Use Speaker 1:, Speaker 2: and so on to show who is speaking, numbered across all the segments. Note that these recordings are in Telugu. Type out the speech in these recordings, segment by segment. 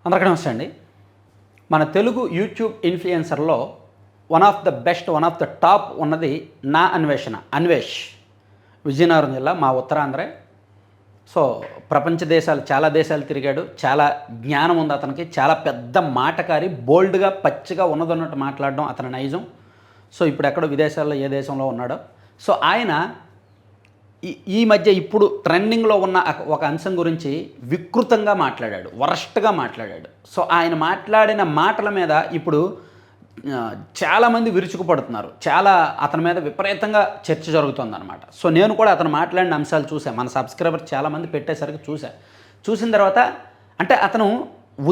Speaker 1: అందరికీ నమస్తే అండి. మన తెలుగు యూట్యూబ్ ఇన్ఫ్లుయెన్సర్లో వన్ ఆఫ్ ద టాప్ ఉన్నది నా అన్వేష్. విజయనగరం జిల్లా, మా ఉత్తరాంధ్రే. సో ప్రపంచ దేశాలు, చాలా దేశాలు తిరిగాడు. చాలా జ్ఞానం ఉంది అతనికి. చాలా పెద్ద మాటకారి, బోల్డ్గా పచ్చిగా ఉన్నదన్నట్టు మాట్లాడడం అతని నైజం. సో ఇప్పుడు ఎక్కడో విదేశాల్లో, ఏ దేశంలో ఉన్నాడో. సో ఆయన ఈ మధ్య ఇప్పుడు ట్రెండింగ్లో ఉన్న ఒక అంశం గురించి వికృతంగా మాట్లాడాడు, వరస్ట్గా మాట్లాడాడు. సో ఆయన మాట్లాడిన మాటల మీద ఇప్పుడు చాలామంది విరుచుకుపడుతున్నారు. అతని మీద విపరీతంగా చర్చ జరుగుతుందన్నమాట. సో నేను కూడా అతను మాట్లాడిన అంశాలు చూశాను. మన సబ్స్క్రైబర్ చాలామంది పెట్టేసరికి చూసిన తర్వాత అంటే అతను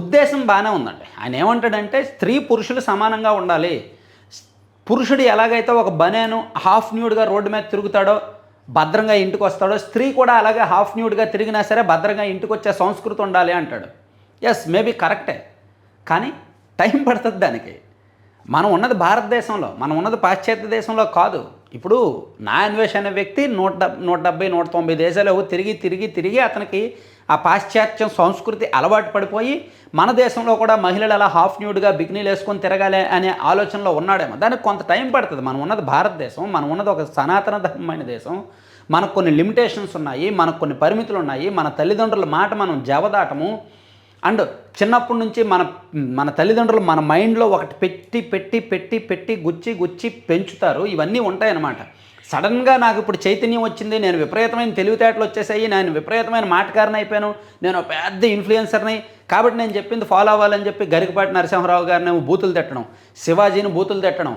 Speaker 1: ఉద్దేశం బాగానే ఉందండి. ఆయన ఏమంటాడంటే స్త్రీ పురుషులు సమానంగా ఉండాలి. పురుషుడు ఎలాగైతే ఒక బనేను హాఫ్ న్యూడ్గా రోడ్డు మీద తిరుగుతాడో, భద్రంగా ఇంటికి వస్తాడో, స్త్రీ కూడా అలాగే హాఫ్ న్యూడ్గా తిరిగినా సరే భద్రంగా ఇంటికి వచ్చే సంస్కృతి ఉండాలి అంటాడు. ఎస్, మేబీ కరెక్టే, కానీ టైం పడుతుంది దానికి. మనం ఉన్నది భారతదేశంలో, మనం ఉన్నది పాశ్చాత్య దేశంలో కాదు. ఇప్పుడు నా అన్వేష్ అనే వ్యక్తి 170, 190 దేశాలు తిరిగి అతనికి ఆ పాశ్చాత్యం సంస్కృతి అలవాటు పడిపోయి మన దేశంలో కూడా మహిళలు అలా హాఫ్ న్యూడ్గా బికినీలు వేసుకొని తిరగాలి అనే ఆలోచనలో ఉన్నాడేమో. దానికి కొంత టైం పడుతుంది. మనం ఉన్నది భారతదేశం, మనం ఉన్నది ఒక సనాతన ధర్మమైన దేశం. మనకు కొన్ని లిమిటేషన్స్ ఉన్నాయి, మనకు కొన్ని పరిమితులు ఉన్నాయి. మన తల్లిదండ్రుల మాట మనం జవదాటము. అండ్ చిన్నప్పటి నుంచి మన తల్లిదండ్రులు మన మైండ్లో ఒకటి పెట్టి గుచ్చి పెంచుతారు. ఇవన్నీ ఉంటాయన్నమాట. సడన్గా నాకు ఇప్పుడు చైతన్యం వచ్చింది, నేను విపరీతమైన తెలివితేటలు వచ్చేసాయి, నేను విపరీతమైన మాటకారిని అయిపోయాను, నేను పెద్ద ఇన్ఫ్లుయెన్సర్ని, కాబట్టి నేను చెప్పింది ఫాలో అవ్వాలని చెప్పి గరికపాటి నరసింహారావు గారిని బూతులు తిట్టడం, శివాజీని బూతులు తిట్టడం,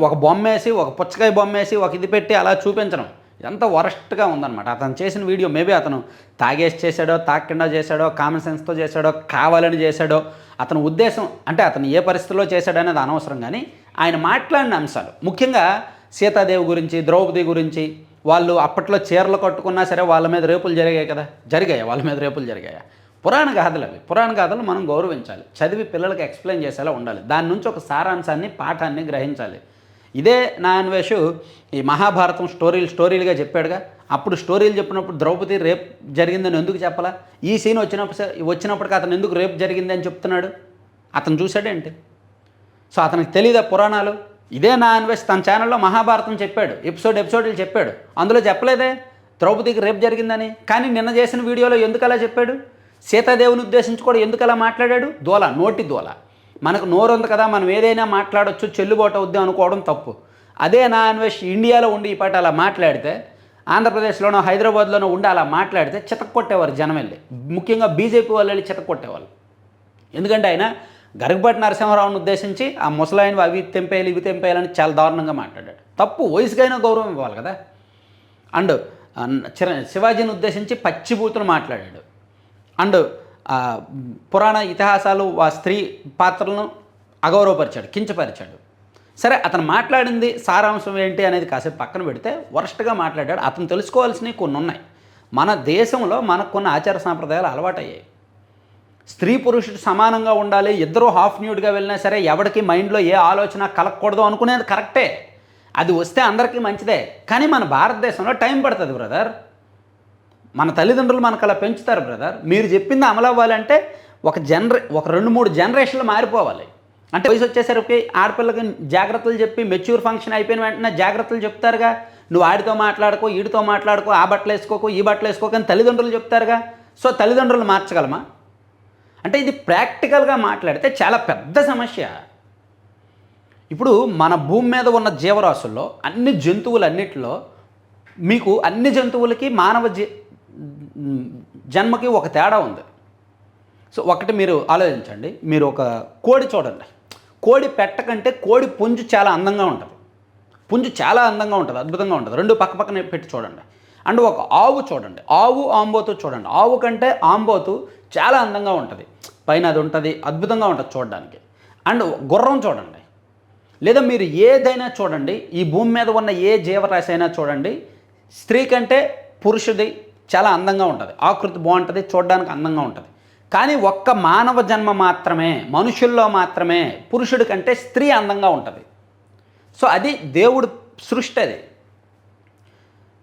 Speaker 1: ఒక బొమ్మేసి, ఒక పుచ్చకాయ బొమ్మేసి, ఒక ఇది పెట్టి అలా చూపించడం, ఇదంతా వరస్ట్గా ఉందన్నమాట. అతను చేసిన వీడియో మేబీ అతను తాగేసి చేశాడో, తాగకుండా చేశాడో, కామన్ సెన్స్తో చేశాడో, కావాలని చేశాడో, అతని ఉద్దేశం అంటే అతను ఏ పరిస్థితిలో చేశాడనేది అనవసరం. కానీ ఆయన మాట్లాడిన అంశాలు, ముఖ్యంగా సీతాదేవి గురించి, ద్రౌపది గురించి, వాళ్ళు అప్పట్లో చీరలు కట్టుకున్నా సరే వాళ్ళ మీద రేపులు జరిగాయి కదా, వాళ్ళ మీద రేపులు జరిగాయా? పురాణ గాథలు మనం గౌరవించాలి, చదివి పిల్లలకి ఎక్స్ప్లెయిన్ చేసేలా ఉండాలి. దాని నుంచి ఒక సారాంశాన్ని, పాఠాన్ని గ్రహించాలి. ఇదే నా అన్వేషు ఈ మహాభారతం స్టోరీలుగా చెప్పాడుగా. అప్పుడు స్టోరీలు చెప్పినప్పుడు ద్రౌపది రేప్ జరిగిందని ఎందుకు చెప్పాలా? ఈ సీన్ వచ్చినప్పటికీ అతను ఎందుకు రేప్ జరిగింది అని చెప్తున్నాడు? అతను చూశాడేంటి? సో అతనికి తెలీదా పురాణాలు? ఇదే నా అన్వేష్ తన ఛానల్లో మహాభారతం చెప్పాడు, ఎపిసోడ్లు చెప్పాడు. అందులో చెప్పలేదే ద్రౌపదికి రేప్ జరిగిందని. కానీ నిన్న చేసిన వీడియోలో ఎందుకు అలా చెప్పాడు? సీతాదేవిని ఉద్దేశించి కూడా ఎందుకు అలా మాట్లాడాడు? నోటి దోల. మనకు నోరు ఉంది కదా, మనం ఏదైనా మాట్లాడొచ్చు, చెల్లుబాటు అవుద్ది అనుకోవడం తప్పు. అదే నా అన్వేష్ ఇండియాలో ఉండి ఈ పాట అలా మాట్లాడితే, ఆంధ్రప్రదేశ్లోనో హైదరాబాద్లోనో ఉండి అలా మాట్లాడితే చితక్కొట్టేవారు జనం వెళ్ళి, ముఖ్యంగా బీజేపీ వాళ్ళు వెళ్ళి చితక్కొట్టేవాళ్ళు. ఎందుకంటే ఆయన గరికపాటి నరసింహారావుని ఉద్దేశించి ఆ ముసలాయన అవి తెంపేయాలి, ఇవి తెంపేయాలని చాలా దారుణంగా మాట్లాడాడు. తప్పు, వయసుకైనా గౌరవం ఇవ్వాలి కదా. అండ్ శివాజీని ఉద్దేశించి పచ్చిబూతులు మాట్లాడాడు. అండ్ పురాణ ఇతిహాసాలు, ఆ స్త్రీ పాత్రలను అగౌరవపరిచాడు, కించపరిచాడు. సరే, అతను మాట్లాడింది సారాంశం ఏంటి అనేది కాసేపు పక్కన పెడితే వరస్ట్గా మాట్లాడాడు. అతను తెలుసుకోవాల్సినవి కొన్ని ఉన్నాయి. మన దేశంలో మనకు కొన్ని ఆచార సాంప్రదాయాలు అలవాటయ్యాయి. స్త్రీ పురుషుడు సమానంగా ఉండాలి, ఇద్దరూ హాఫ్ న్యూడ్గా వెళ్ళినా సరే ఎవరికి మైండ్లో ఏ ఆలోచన కలగకూడదు అనుకునేది కరెక్టే. అది వస్తే అందరికీ మంచిదే. కానీ మన భారతదేశంలో టైం పడుతుంది బ్రదర్. మన తల్లిదండ్రులు మనకు అలా పెంచుతారు బ్రదర్. మీరు చెప్పింది అమలు అవ్వాలంటే ఒక 2-3 జనరేషన్లు మారిపోవాలి. అంటే వయసు వచ్చేసరికి ఆడపిల్లకి జాగ్రత్తలు చెప్పి మెచ్యూర్ ఫంక్షన్ అయిపోయిన వెంటనే జాగ్రత్తలు చెప్తారుగా. నువ్వు ఆడితో మాట్లాడుకో, ఈడితో మాట్లాడుకో, ఆ బట్టలు వేసుకోకో, ఈ బట్టలు వేసుకోకో అని తల్లిదండ్రులు చెప్తారుగా. సో తల్లిదండ్రులు మార్చగలమా? అంటే ఇది ప్రాక్టికల్గా మాట్లాడితే చాలా పెద్ద సమస్య. ఇప్పుడు మన భూమి మీద ఉన్న జీవరాశుల్లో అన్ని జంతువులన్నిటిలో మీకు అన్ని జంతువులకి మానవ జన్మకి ఒక తేడా ఉంది. సో ఒకటి మీరు ఆలోచించండి. మీరు ఒక కోడి చూడండి. కోడి పెట్ట కంటే కోడి పుంజు చాలా అందంగా ఉంటుంది. అద్భుతంగా ఉంటుంది. రెండు పక్కనే పెట్టి చూడండి. అండ్ ఒక ఆవు చూడండి, ఆంబోతు చూడండి. ఆవు కంటే ఆంబోతు చాలా అందంగా ఉంటుంది, పైన అది ఉంటుంది, అద్భుతంగా ఉంటుంది చూడడానికి. అండ్ గుర్రం చూడండి, లేదా మీరు ఏదైనా చూడండి, ఈ భూమి మీద ఉన్న ఏ జీవరాశి అయినా చూడండి, స్త్రీ కంటే పురుషుడి చాలా అందంగా ఉంటుంది, ఆకృతి బాగుంటుంది, చూడడానికి అందంగా ఉంటుంది. కానీ ఒక్క మానవ జన్మ మాత్రమే, మనుషుల్లో మాత్రమే పురుషుడి కంటే స్త్రీ అందంగా ఉంటుంది. సో అది దేవుడు సృష్టి. అది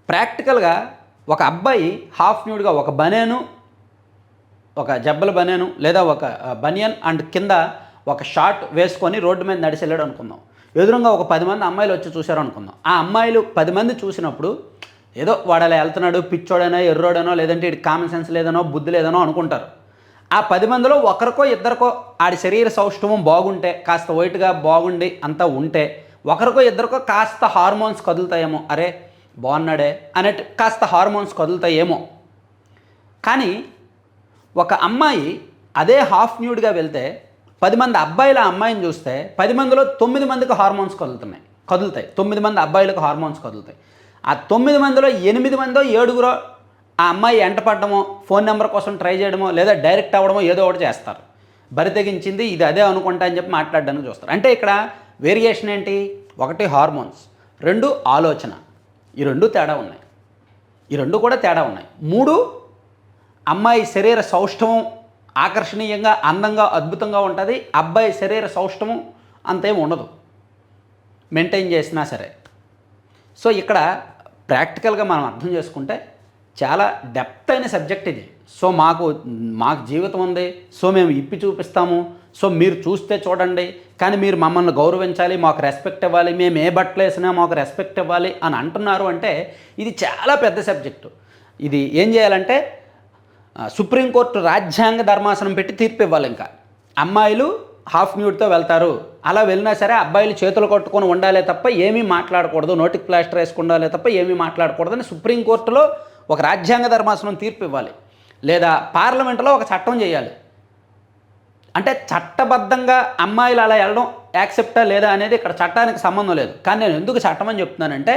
Speaker 1: ప్రాక్టికల్గా ఒక అబ్బాయి హాఫ్ న్యూడ్గా ఒక బనేను ఒక జబ్బల బనియను లేదా ఒక బనియన్ అండ్ కింద ఒక షార్ట్ వేసుకొని రోడ్డు మీద నడిచి వెళ్ళాడు అనుకుందాం. ఎదురుగా ఒక 10 మంది అమ్మాయిలు వచ్చి చూశారు అనుకుందాం. ఆ అమ్మాయిలు 10 మంది చూసినప్పుడు ఏదో వాడు అలా వెళ్తున్నాడు, పిచ్చోడనో ఎర్రోడనో లేదంటే ఇటు కామన్ సెన్స్ లేదనో బుద్ధి లేదనో అనుకుంటారు. ఆ 10 మందిలో ఒకరికో ఇద్దరికో ఆడి శరీర సౌష్ఠవం బాగుంటే, కాస్త వైట్గా బాగుండి అంతా ఉంటే, ఒకరికో ఇద్దరికో కాస్త హార్మోన్స్ కదులుతాయేమో, అరే బాగున్నాడే అన్నట్టు కాస్త హార్మోన్స్ కదులుతాయేమో. కానీ ఒక అమ్మాయి అదే హాఫ్ న్యూడ్గా వెళ్తే 10 మంది అబ్బాయిల అమ్మాయిని చూస్తే 10 మందిలో 9 మందికి హార్మోన్స్ కదులుతాయి. 9 మంది అబ్బాయిలకు హార్మోన్స్ కదులుతాయి. ఆ 9 మందిలో 8 మందో 7గురో ఆ అమ్మాయి ఎంటపడమో, ఫోన్ నెంబర్ కోసం ట్రై చేయడమో లేదా డైరెక్ట్ అవ్వడమో ఏదో ఒకటి చేస్తారు. బరి తెగించింది ఇది అదే అనుకుంటా అని చెప్పి మాట్లాడడానికి చూస్తారు. అంటే ఇక్కడ వేరియేషన్ ఏంటి? 1 హార్మోన్స్, 2 ఆలోచన. ఈ 2 తేడా ఉన్నాయి. ఈ 2 కూడా తేడా ఉన్నాయి. 3 అమ్మాయి శరీర సౌష్ఠవం ఆకర్షణీయంగా అందంగా అద్భుతంగా ఉంటుంది. అబ్బాయి శరీర సౌష్ఠవం అంతేం ఉండదు మెయింటైన్ చేసినా సరే. సో ఇక్కడ ప్రాక్టికల్గా మనం అర్థం చేసుకుంటే చాలా డెప్త్ అయిన సబ్జెక్ట్ ఇది. సో మాకు జీవితం ఉంది, సో మేము ఇప్పి చూపిస్తాము, సో మీరు చూస్తే చూడండి, కానీ మీరు మమ్మల్ని గౌరవించాలి, మాకు రెస్పెక్ట్ ఇవ్వాలి, మేము ఏ బట్టలు వేసినా మాకు రెస్పెక్ట్ ఇవ్వాలి అని అంటున్నారు. అంటే ఇది చాలా పెద్ద సబ్జెక్టు. ఇది ఏం చేయాలంటే సుప్రీంకోర్టు రాజ్యాంగ ధర్మాసనం పెట్టి తీర్పు ఇవ్వాలి. ఇంకా అమ్మాయిలు హాఫ్ న్యూడ్తో వెళ్తారు, అలా వెళ్ళినా సరే అబ్బాయిలు చేతులు కొట్టుకొని ఉండాలే తప్ప ఏమీ మాట్లాడకూడదు, నోటికి ప్లాస్టర్ వేసుకుండాలే తప్ప ఏమీ మాట్లాడకూడదని సుప్రీంకోర్టులో ఒక రాజ్యాంగ ధర్మాసనం తీర్పు ఇవ్వాలి. లేదా పార్లమెంటులో ఒక చట్టం చేయాలి. అంటే చట్టబద్ధంగా అమ్మాయిలు అలా వెళ్ళడం యాక్సెప్టా లేదా అనేది ఇక్కడ చట్టానికి సంబంధం లేదు. కానీ నేను ఎందుకు చట్టం అని చెప్తున్నానంటే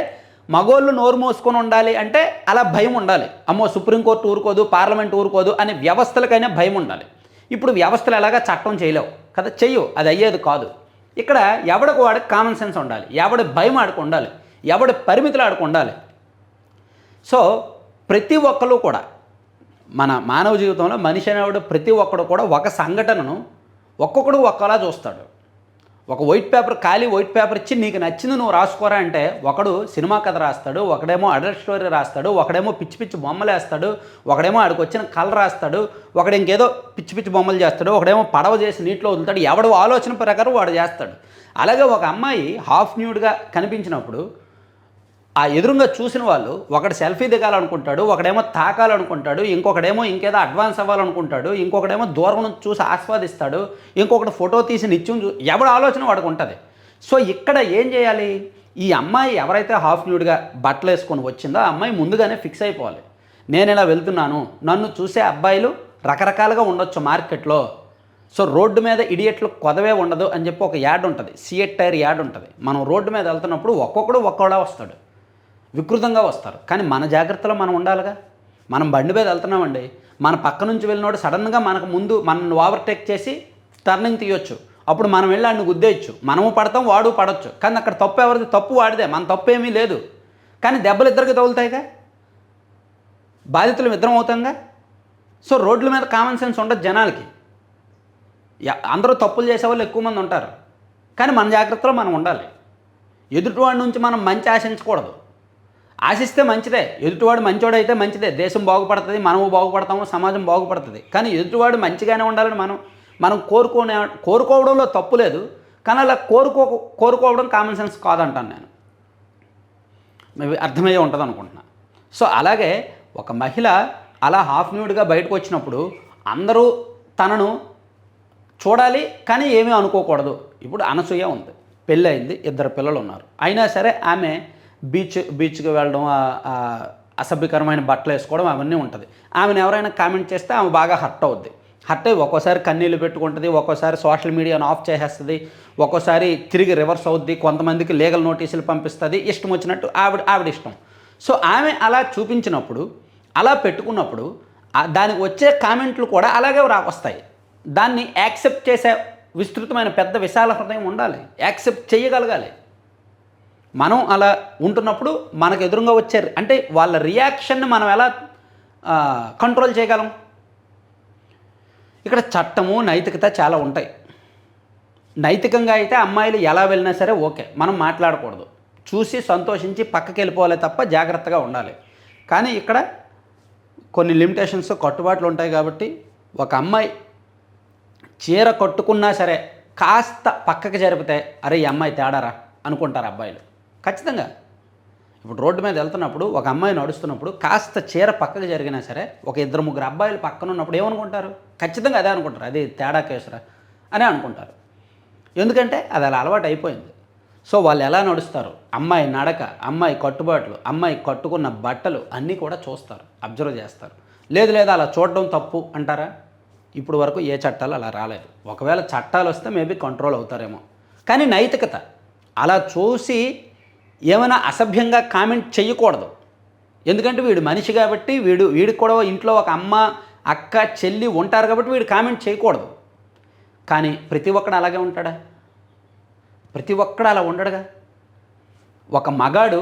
Speaker 1: మగోళ్ళు నోరు మోసుకొని ఉండాలి అంటే అలా భయం ఉండాలి. అమ్మో సుప్రీంకోర్టు ఊరుకోదు, పార్లమెంట్ ఊరుకోదు అనే వ్యవస్థలకైనా భయం ఉండాలి. ఇప్పుడు వ్యవస్థలు ఎలాగా చట్టం చేయలేవు కదా, చెయ్యు, అది అయ్యేది కాదు. ఇక్కడ ఎవడికి వాడికి కామన్ సెన్స్ ఉండాలి, ఎవడి భయం ఆడుకు ఉండాలి, ఎవడి పరిమితులు ఆడుకు ఉండాలి. సో ప్రతి ఒక్కరు కూడా మన మానవ జీవితంలో మనిషి అనేవాడు ప్రతి ఒక్కడు కూడా ఒక సంఘటనను ఒక్కొక్కడు ఒక్కలా చూస్తాడు. ఒక వైట్ పేపర్ ఖాళీ వైట్ పేపర్ ఇచ్చి నీకు నచ్చింది నువ్వు రాసుకోరా అంటే ఒకడు సినిమా కథ రాస్తాడు, ఒకడేమో అడల్ట్ స్టోరీ రాస్తాడు, ఒకడేమో పిచ్చి పిచ్చి బొమ్మలు వేస్తాడు, ఒకడేమో ఆడికి వచ్చిన కలర్ రాస్తాడు, ఒకడు ఇంకేదో పిచ్చి పిచ్చి బొమ్మలు చేస్తాడు, ఒకడేమో పడవ చేసి నీటిలో వదులుతాడు. ఎవడు ఆలోచన ప్రకారం వాడు చేస్తాడు. అలాగే ఒక అమ్మాయి హాఫ్ న్యూడ్గా కనిపించినప్పుడు ఆ ఎదురుగా చూసిన వాళ్ళు ఒకడు సెల్ఫీ దిగాలనుకుంటాడు, ఒకడేమో తాకాలనుకుంటాడు, ఇంకొకడేమో ఇంకేదో అడ్వాన్స్ అవ్వాలనుకుంటాడు, ఇంకొకడేమో దూరం నుంచి చూసి ఆస్వాదిస్తాడు, ఇంకొకటి ఫోటో తీసి నిత్యం ఎవడ ఆలోచన వాడికి ఉంటుంది. సో ఇక్కడ ఏం చేయాలి? ఈ అమ్మాయి ఎవరైతే హాఫ్ న్యూడ్గా బట్టలు వేసుకొని వచ్చిందో ఆ అమ్మాయి ముందుగానే ఫిక్స్ అయిపోవాలి. నేను ఇలా వెళ్తున్నాను, నన్ను చూసే అబ్బాయిలు రకరకాలుగా ఉండొచ్చు మార్కెట్లో. సో రోడ్డు మీద ఇడియట్లు కొదవే ఉండదు అని చెప్పి ఒక యాడ్ ఉంటుంది, సిఎట్ టైర్ యాడ్ ఉంటుంది. మనం రోడ్డు మీద వెళ్తున్నప్పుడు ఒక్కొక్కడు ఒక్కోడా వస్తాడు, వికృతంగా వస్తారు. కానీ మన జాగ్రత్తలో మనం ఉండాలిగా. మనం బండి మీద వెళ్తున్నామండి, మన పక్క నుంచి వెళ్ళినోడు సడన్గా మనకు ముందు మనల్ని ఓవర్టేక్ చేసి టర్నింగ్ తీయొచ్చు. అప్పుడు మనం వెళ్ళి వాడిని గుద్దేయచ్చు, మనము పడతాం, వాడు పడవచ్చు. కానీ అక్కడ తప్పు ఎవరిది? తప్పు వాడిదే, మన తప్పు ఏమీ లేదు. కానీ దెబ్బలు ఇద్దరికి తగులుతాయిగా, బాధితులు ఇద్దరం అవుతాంగా. సో రోడ్ల మీద కామన్ సెన్స్ ఉండదు జనాలకి. అందరూ తప్పులు చేసేవాళ్ళు ఎక్కువ మంది ఉంటారు. కానీ మన జాగ్రత్తలో మనం ఉండాలి. ఎదుటివాడి నుంచి మనం మంచి ఆశించకూడదు. ఆశిస్తే మంచిదే, ఎదుటివాడు మంచివాడైతే మంచిదే, దేశం బాగుపడుతుంది, మనము బాగుపడతాము, సమాజం బాగుపడుతుంది. కానీ ఎదుటివాడు మంచిగానే ఉండాలని మనం కోరుకోవడంలో తప్పు లేదు. కానీ అలా కోరుకోవడం కామన్ సెన్స్ కాదంటాను నేను. మేబీ అర్థమయ్యే ఉంటుంది అనుకుంటున్నా. సో అలాగే ఒక మహిళ అలా హాఫ్ న్యూడ్గా బయటకు వచ్చినప్పుడు అందరూ తనను చూడాలి, కానీ ఏమీ అనుకోకూడదు. ఇప్పుడు అనసూయ ఉంది, పెళ్ళి అయింది, 2 పిల్లలు ఉన్నారు. అయినా సరే ఆమె బీచ్కి వెళ్ళడం, అసభ్యకరమైన బట్టలు వేసుకోవడం అవన్నీ ఉంటుంది. ఆమెను ఎవరైనా కామెంట్ చేస్తే ఆమె బాగా హర్ట్ అవుద్ది. హర్ట్ అయ్యి ఒక్కోసారి కన్నీళ్ళు పెట్టుకుంటుంది, ఒక్కోసారి సోషల్ మీడియాను ఆఫ్ చేసేస్తుంది, ఒక్కోసారి తిరిగి రివర్స్ అవుద్ది, కొంతమందికి లీగల్ నోటీసులు పంపిస్తుంది, ఇష్టం వచ్చినట్టు ఆవిడ ఇష్టం. సో ఆమె అలా చూపించినప్పుడు, అలా పెట్టుకున్నప్పుడు దానికి వచ్చే కామెంట్లు కూడా అలాగే వస్తాయి. దాన్ని యాక్సెప్ట్ చేసే విస్తృతమైన పెద్ద విశాల హృదయం ఉండాలి, యాక్సెప్ట్ చేయగలగాలి. మనం అలా ఉంటున్నప్పుడు మనకు ఎదురుగా వచ్చారు అంటే వాళ్ళ రియాక్షన్ని మనం ఎలా కంట్రోల్ చేయగలం? ఇక్కడ చట్టము నైతికత చాలా ఉంటాయి. నైతికంగా అయితే అమ్మాయిలు ఎలా వెళ్ళినా సరే ఓకే, మనం మాట్లాడకూడదు, చూసి సంతోషించి పక్కకి వెళ్ళిపోవాలి తప్ప జాగ్రత్తగా ఉండాలి. కానీ ఇక్కడ కొన్ని లిమిటేషన్స్, కట్టుబాట్లు ఉంటాయి కాబట్టి ఒక అమ్మాయి చీర కట్టుకున్నా సరే కాస్త పక్కకి జరిపితే అరే ఈ అమ్మాయి తేడారా అనుకుంటారు అబ్బాయిలు ఖచ్చితంగా. ఇప్పుడు రోడ్డు మీద వెళ్తున్నప్పుడు ఒక అమ్మాయి నడుస్తున్నప్పుడు కాస్త చీర పక్కకి జరిగినా సరే ఒక ఇద్దరు ముగ్గురు అబ్బాయిలు పక్కన ఉన్నప్పుడు ఏమనుకుంటారు? ఖచ్చితంగా అదే అనుకుంటారు, అది తేడా కేసురా అనే అనుకుంటారు. ఎందుకంటే అది అలా అలవాటు అయిపోయింది. సో వాళ్ళు ఎలా నడుస్తారు, అమ్మాయి నడక, అమ్మాయి కట్టుబాట్లు, అమ్మాయి కట్టుకున్న బట్టలు అన్నీ కూడా చూస్తారు, అబ్జర్వ్ చేస్తారు. లేదు అలా చూడడం తప్పు అంటారా? ఇప్పుడు వరకు ఏ చట్టాలు అలా రాలేదు. ఒకవేళ చట్టాలు వస్తే మేబీ కంట్రోల్ అవుతారేమో. కానీ నైతికత అలా చూసి ఏమైనా అసభ్యంగా కామెంట్ చేయకూడదు. ఎందుకంటే వీడు మనిషి కాబట్టి వీడికి కూడా ఇంట్లో ఒక అమ్మ అక్క చెల్లి ఉంటారు కాబట్టి వీడు కామెంట్ చేయకూడదు. కానీ ప్రతి ఒక్కడు అలాగే ఉంటాడా? ప్రతి ఒక్కడు అలా ఉండడుగా. ఒక మగాడు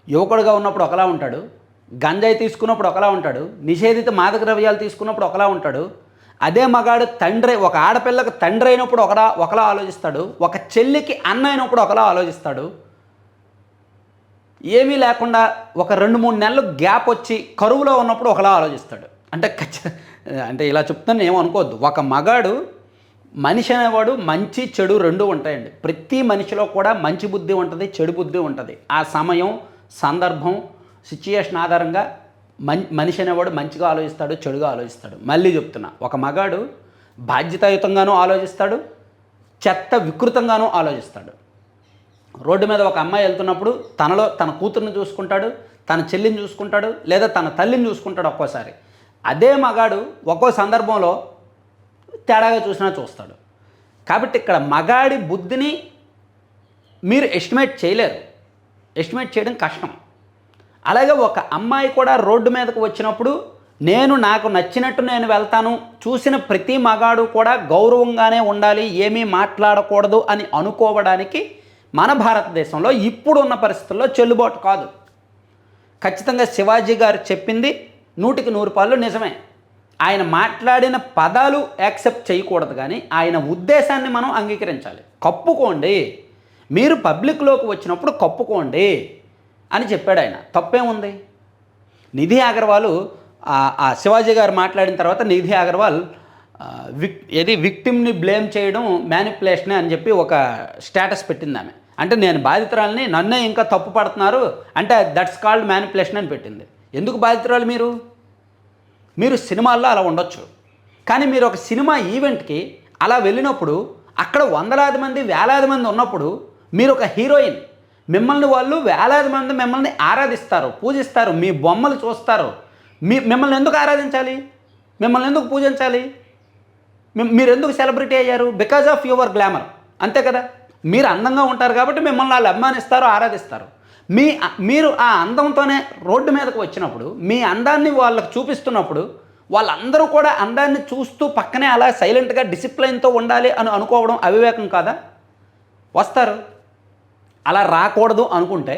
Speaker 1: యువకుడుగా ఉన్నప్పుడు ఒకలా ఉంటాడు, గంజాయి తీసుకున్నప్పుడు ఒకలా ఉంటాడు, నిషేధిత మాదక ద్రవ్యాలు తీసుకున్నప్పుడు ఒకలా ఉంటాడు. అదే మగాడు తండ్రి, ఒక ఆడపిల్లకు తండ్రి అయినప్పుడు ఒకలా ఆలోచిస్తాడు, ఒక చెల్లికి అన్న అయినప్పుడు ఒకలా ఆలోచిస్తాడు. ఏమీ లేకుండా ఒక 2-3 నెలలు గ్యాప్ వచ్చి కరువులో ఉన్నప్పుడు ఒకలా ఆలోచిస్తాడు. అంటే ఇలా చెప్తాను ఏమో అనుకోవద్దు. ఒక మగాడు మనిషి అనేవాడు మంచి చెడు రెండూ ఉంటాయండి. ప్రతి మనిషిలో కూడా మంచి బుద్ధి ఉంటుంది, చెడు బుద్ధి ఉంటుంది. ఆ సమయం, సందర్భం, సిచ్యుయేషన్ ఆధారంగా మనిషి అనేవాడు మంచిగా ఆలోచిస్తాడు, చెడుగా ఆలోచిస్తాడు. మళ్ళీ చెప్తున్నా, ఒక మగాడు బాధ్యతాయుతంగానూ ఆలోచిస్తాడు, చెత్త వికృతంగానూ ఆలోచిస్తాడు. రోడ్డు మీద ఒక అమ్మాయి వెళ్తున్నప్పుడు తన కూతుర్ని చూసుకుంటాడు, తన చెల్లిని చూసుకుంటాడు, లేదా తన తల్లిని చూసుకుంటాడు ఒక్కోసారి. అదే మగాడు ఒక్కో సందర్భంలో తేడాగా చూస్తాడు. కాబట్టి ఇక్కడ మగాడి బుద్ధిని మీరు ఎస్టిమేట్ చేయలేరు, ఎస్టిమేట్ చేయడం కష్టం. అలాగే ఒక అమ్మాయి కూడా రోడ్డు మీదకు వచ్చినప్పుడు నాకు నచ్చినట్టు నేను వెళ్తాను, చూసిన ప్రతి మగాడు కూడా గౌరవంగానే ఉండాలి, ఏమీ మాట్లాడకూడదు అని అనుకోవడానికి మన భారతదేశంలో ఇప్పుడున్న పరిస్థితుల్లో చెల్లుబాటు కాదు. ఖచ్చితంగా శివాజీ గారు చెప్పింది 100% నిజమే. ఆయన మాట్లాడిన పదాలు యాక్సెప్ట్ చేయకూడదు, కానీ ఆయన ఉద్దేశాన్ని మనం అంగీకరించాలి. కప్పుకోండి, మీరు పబ్లిక్లోకి వచ్చినప్పుడు కప్పుకోండి అని చెప్పాడు ఆయన. తప్పేముంది? నిధి అగర్వాల్ ఆ శివాజీ గారు మాట్లాడిన తర్వాత నిధి అగర్వాల్ విక్టిమ్ని బ్లేమ్ చేయడం మ్యానిపులేషనే అని చెప్పి ఒక స్టేటస్ పెట్టింది ఆమె. అంటే నేను బాధితురాలని, నన్నే ఇంకా తప్పు పడుతున్నారు అంటే దట్స్ కాల్డ్ మ్యానిపులేషన్ అని పెట్టింది. ఎందుకు బాధితురాలు మీరు సినిమాల్లో అలా ఉండొచ్చు, కానీ మీరు ఒక సినిమా ఈవెంట్కి అలా వెళ్ళినప్పుడు అక్కడ వందలాది మంది వేలాది మంది ఉన్నప్పుడు మీరు ఒక హీరోయిన్, మిమ్మల్ని వాళ్ళు వేలాది మంది మిమ్మల్ని ఆరాధిస్తారు, పూజిస్తారు, మీ బొమ్మలు చూస్తారు. మిమ్మల్ని ఎందుకు ఆరాధించాలి? మిమ్మల్ని ఎందుకు పూజించాలి? మీరు ఎందుకు సెలబ్రిటీ అయ్యారు? బికాజ్ ఆఫ్ యువర్ గ్లామర్, అంతే కదా. మీరు అందంగా ఉంటారు కాబట్టి మిమ్మల్ని వాళ్ళు అభిమానిస్తారు, ఆరాధిస్తారు. మీరు ఆ అందంతోనే రోడ్డు మీదకు వచ్చినప్పుడు, మీ అందాన్ని వాళ్ళకు చూపిస్తున్నప్పుడు వాళ్ళందరూ కూడా అందాన్ని చూస్తూ పక్కనే అలా సైలెంట్గా డిసిప్లైన్తో ఉండాలి అని అనుకోవడం అవివేకం కాదా? వస్తారు. అలా రాకూడదు అనుకుంటే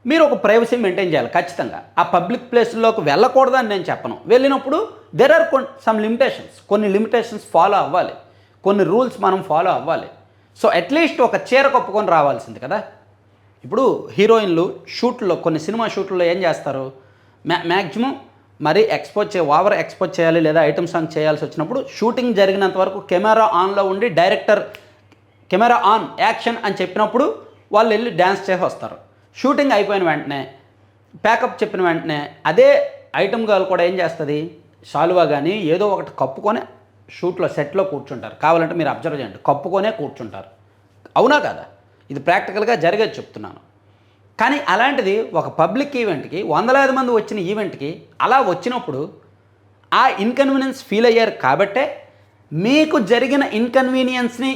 Speaker 1: మీరు ఒక ప్రైవసీ మెయింటైన్ చేయాలి ఖచ్చితంగా. ఆ పబ్లిక్ ప్లేస్లోకి వెళ్ళకూడదు అని నేను చెప్పను. వెళ్ళినప్పుడు దెర్ ఆర్ సమ్ లిమిటేషన్స్, కొన్ని లిమిటేషన్స్ ఫాలో అవ్వాలి, కొన్ని రూల్స్ మనం ఫాలో అవ్వాలి. సో అట్లీస్ట్ ఒక చీర కప్పుకొని రావాల్సింది కదా. ఇప్పుడు హీరోయిన్లు షూట్లో, కొన్ని సినిమా షూట్లో ఏం చేస్తారు, మ్యాక్సిమం మరీ ఓవర్ ఎక్స్పోజ్ చేయాలి లేదా ఐటమ్ సాంగ్ చేయాల్సి వచ్చినప్పుడు షూటింగ్ జరిగినంత వరకు కెమెరా ఆన్లో ఉండి డైరెక్టర్ కెమెరా ఆన్ యాక్షన్ అని చెప్పినప్పుడు వాళ్ళు వెళ్ళి డ్యాన్స్ చేసి వస్తారు. షూటింగ్ అయిపోయిన వెంటనే, ప్యాకప్ చెప్పిన వెంటనే అదే ఐటమ్ గర్ల్ కూడా ఏం చేస్తుంది, షాలువా కానీ ఏదో ఒకటి కప్పుకొని షూట్లో సెట్లో కూర్చుంటారు. కావాలంటే మీరు అబ్జర్వ్ చేయండి, కప్పుకొనే కూర్చుంటారు. అవునా కదా? ఇది ప్రాక్టికల్గా జరిగేది చెప్తున్నాను. కానీ అలాంటిది ఒక పబ్లిక్ ఈవెంట్కి, వందలాది మంది వచ్చిన ఈవెంట్కి అలా వచ్చినప్పుడు ఆ ఇన్కన్వీనియన్స్ ఫీల్ అయ్యారు కాబట్టే మీకు జరిగిన ఇన్కన్వీనియన్స్ని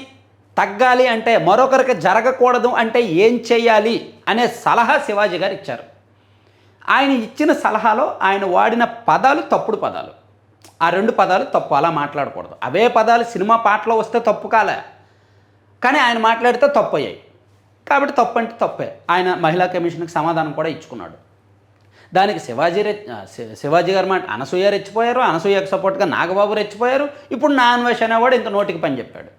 Speaker 1: తగ్గాలి అంటే, మరొకరికి జరగకూడదు అంటే ఏం చేయాలి అనే సలహా శివాజీ గారు ఇచ్చారు. ఆయన ఇచ్చిన సలహాలో ఆయన వాడిన పదాలు తప్పుడు పదాలు. ఆ 2 పదాలు తప్పు, అలా మాట్లాడకూడదు. అవే పదాలు సినిమా పాటలో వస్తే తప్పు కాలే, కానీ ఆయన మాట్లాడితే తప్పు అయ్యాయి. కాబట్టి తప్పు అంటే తప్పే. ఆయన మహిళా కమిషన్కి సమాధానం కూడా ఇచ్చుకున్నాడు. దానికి శివాజీ గారు మాట అనసూయ రెచ్చిపోయారు, అనసూయకు సపోర్ట్గా నాగబాబు రెచ్చిపోయారు. ఇప్పుడు నా అన్వేష్ అనేవాడు ఇంత నోటికి పని చెప్పాడు.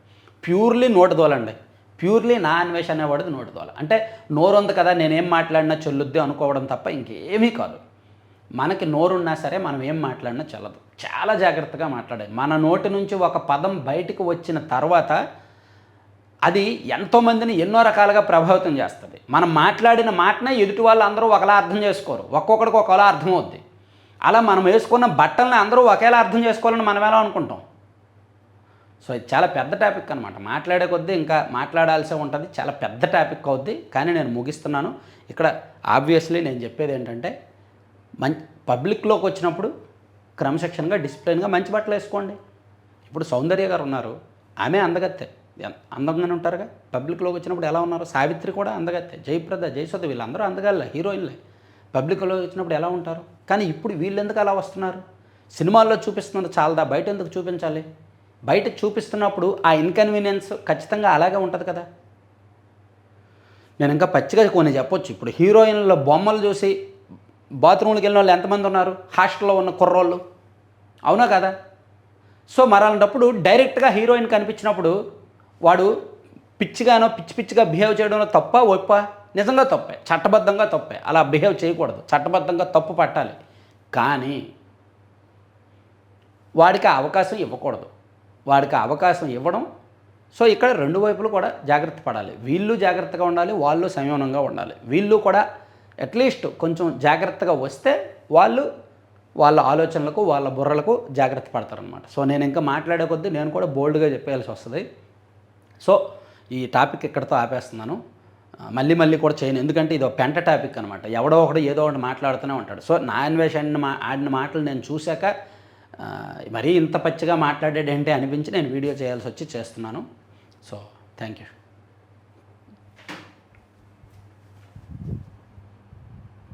Speaker 1: ప్యూర్లీ నోటిదోలండి, ప్యూర్లీ నా అన్వేష్ అనేవాడిది నోటిదోల. అంటే నోరుంది కదా, నేనేం మాట్లాడినా చెల్లుద్ది అనుకోవడం తప్ప ఇంకేమీ కాదు. మనకి నోరున్నా సరే మనం ఏం మాట్లాడినా చల్లదు. చాలా జాగ్రత్తగా మాట్లాడాలి. మన నోటి నుంచి ఒక పదం బయటకు వచ్చిన తర్వాత అది ఎంతోమందిని ఎన్నో రకాలుగా ప్రభావితం చేస్తుంది. మనం మాట్లాడిన మాటనే ఎదుటి వాళ్ళు అందరూ ఒకలా అర్థం చేసుకోరు, ఒక్కొక్కడికి ఒకలా అర్థమవుద్ది. అలా మనం వేసుకున్న బట్టల్ని అందరూ ఒకేలా అర్థం చేసుకోవాలని మనం ఎలా అనుకుంటాం? సో ఇది చాలా పెద్ద టాపిక్ అనమాట. మాట్లాడే కొద్దీ ఇంకా మాట్లాడాల్సి ఉంటుంది, చాలా పెద్ద టాపిక్ అవుద్ది. కానీ నేను ముగిస్తున్నాను ఇక్కడ. ఆబ్వియస్లీ నేను చెప్పేది ఏంటంటే, పబ్లిక్లోకి వచ్చినప్పుడు క్రమశిక్షణగా డిసిప్లిన్గా మంచి బట్టలు వేసుకోండి. ఇప్పుడు సౌందర్య గారు ఉన్నారు, ఆమె అందగత్తే, అందంగానే ఉంటారుగా. పబ్లిక్లోకి వచ్చినప్పుడు ఎలా ఉన్నారు? సావిత్రి కూడా అందగత్తే, జయప్రద, జయసుధ వీళ్ళందరూ అందగాళ్ళే, హీరోయిన్లే. పబ్లిక్లోకి వచ్చినప్పుడు ఎలా ఉంటారు? కానీ ఇప్పుడు వీళ్ళు ఎందుకు అలా వస్తున్నారు? సినిమాల్లో చూపిస్తున్నారు చాలదా, బయట ఎందుకు చూపించాలి? బయట చూపిస్తున్నప్పుడు ఆ ఇన్కన్వీనియన్స్ ఖచ్చితంగా అలాగే ఉంటుంది కదా. నేను ఇంకా పచ్చిగా కొన్ని చెప్పొచ్చు. ఇప్పుడు హీరోయిన్ల బొమ్మలు చూసి బాత్రూమ్కి వెళ్ళిన వాళ్ళు ఎంతమంది ఉన్నారు? హాస్టల్లో ఉన్న కుర్రోళ్ళు, అవునా కదా? సో మరి అలాంటప్పుడు డైరెక్ట్గా హీరోయిన్ కనిపించినప్పుడు వాడు పిచ్చిగా బిహేవ్ చేయడంలో తప్ప ఒప్ప? నిజంగా తప్పే, చట్టబద్ధంగా తప్పే. అలా బిహేవ్ చేయకూడదు, చట్టబద్ధంగా తప్పు పట్టాలి. కానీ వాడికి అవకాశం ఇవ్వకూడదు. వాడికి అవకాశం ఇవ్వడం. సో ఇక్కడ రెండు వైపులు కూడా జాగ్రత్త పడాలి. వీళ్ళు జాగ్రత్తగా ఉండాలి, వాళ్ళు సంయమనంగా ఉండాలి. వీళ్ళు కూడా అట్లీస్ట్ కొంచెం జాగ్రత్తగా వస్తే వాళ్ళు వాళ్ళ ఆలోచనలకు వాళ్ళ బుర్రలకు జాగ్రత్త పడతారనమాట. సో నేను ఇంకా మాట్లాడే కొద్దీ నేను కూడా బోల్డ్గా చెప్పేయాల్సి వస్తుంది. సో ఈ టాపిక్ ఇక్కడితో ఆపేస్తున్నాను. మళ్ళీ కూడా చేయను, ఎందుకంటే ఇది ఒక పెంట టాపిక్ అనమాట. ఎవడో ఒకడు ఏదో ఒకటి మాట్లాడుతూనే ఉంటాడు. సో నా అన్వేషణ ఆడిన మాటలు నేను చూశాక మరీ ఇంత పచ్చిగా మాట్లాడేటంటే అనిపించి నేను వీడియో చేయాల్సి వచ్చి చేస్తున్నాను. So thank you.